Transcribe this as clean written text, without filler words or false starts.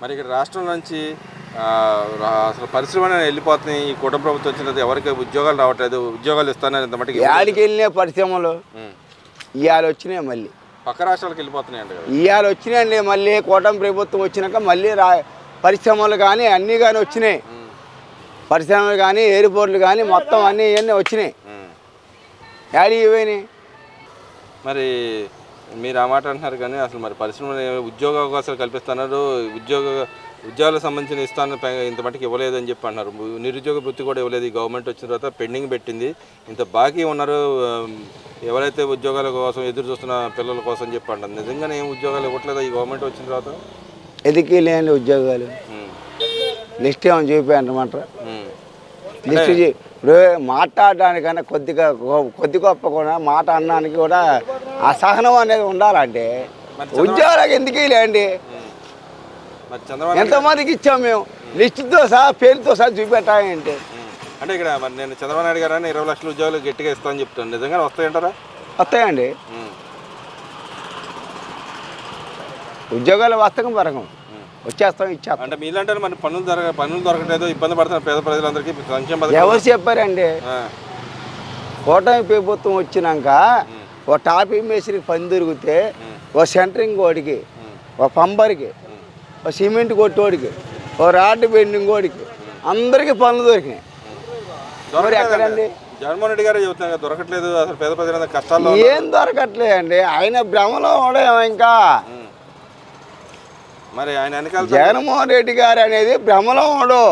మరి ఇక్కడ రాష్ట్రం నుంచి అసలు పరిశ్రమలు వెళ్ళిపోతున్నాయి. ఈ కుటుంబ ప్రభుత్వం వచ్చిన తర్వాత ఎవరికి ఉద్యోగాలు రావట్లేదు. ఉద్యోగాలు ఇస్తానని ఇంత మటుకు యాడికి వెళ్ళినాయి పరిశ్రమలు ఇవాళ వచ్చినాయి, మళ్ళీ పక్క రాష్ట్రాలకు వెళ్ళిపోతున్నాయంట కదా. ఇవాళ వచ్చినాయండి. మళ్ళీ కూటమి ప్రభుత్వం వచ్చినాక మళ్ళీ పరిశ్రమలు కానీ అన్నీ కానీ వచ్చినాయి. పరిశ్రమలు కానీ ఎయిర్పోర్ట్లు కానీ మొత్తం అన్నీ ఇవన్నీ వచ్చినాయి. యాడికి ఇవన్నీ మరి మీరు ఆ మాట అంటున్నారు కానీ అసలు మరి పరిశ్రమలు ఉద్యోగ అవకాశాలు కల్పిస్తున్నారు. ఉద్యోగాలకు సంబంధించిన ఇస్తాను ఇంత మటుకు ఇవ్వలేదని చెప్పి అంటున్నారు. నిరుద్యోగ వృత్తి కూడా ఇవ్వలేదు. ఈ గవర్నమెంట్ వచ్చిన తర్వాత పెండింగ్ పెట్టింది. ఇంత బాకీ ఉన్నారు ఎవరైతే ఉద్యోగాల కోసం ఎదురు చూస్తున్న పిల్లల కోసం చెప్పి అంటారు. నిజంగానే ఏం ఉద్యోగాలు ఇవ్వట్లేదా ఈ గవర్నమెంట్ వచ్చిన తర్వాత? ఎదికి లేని ఉద్యోగాలు లిస్ట్ ఏమైనా చూపించమంటారా? లిస్ట్ ఇప్పుడు మాట్లాడడానికన్నా కొద్ది గొప్ప కూడా మాట అనడానికి కూడా ఆ సహనం అనేది ఉండాలంటే ఉద్యోగాలకు ఎందుకు లేండి. ఎంతమందికి ఇచ్చాం మేము లిస్టుతో సహా పేరుతో సహా చూపెట్టాలంటే. అంటే ఇక్కడ మరి నేను చంద్రబాబు నాయుడు గారు 20 లక్షల ఉద్యోగాలు గట్టిగా ఇస్తామని చెప్తాను. నిజంగా వస్తాయంటారా? వస్తాయండి. ఉద్యోగాలు వస్తకం పరకం వచ్చేస్తాం ఇచ్చేస్తాం. అంటే మీలాంటి మన పనులు దొరకట్లేదు, ఇబ్బంది పడుతున్నారు పేద ప్రజలందరికీ. సంక్షేమ ఎవరు చెప్పారండి? కూటమి ప్రభుత్వం వచ్చినాక ఓ టాపీ మేస్త్రికి పని దొరికితే ఓ సెంటరింగ్ ఓడికి, ఓ పంబర్కి, ఓ సిమెంట్ కొట్టోడికి, ఓ రాడ్ బెండింగ్ ఓడికి అందరికీ పనులు దొరికినాయి. మరి ఎక్కడండి? జగన్మోహన్ రెడ్డి గారే చెబుతున్నారు దొరకట్లేదు, అసలు పేద ప్రజలందరూ కష్టాల్లో. ఏం దొరకట్లేదండి, ఆయన భ్రమలో ఉండేమో. ఇంకా మరి ఆయన వెనకాల జగన్మోహన్ రెడ్డి గారు అనేది భ్రమలో ఉండవు.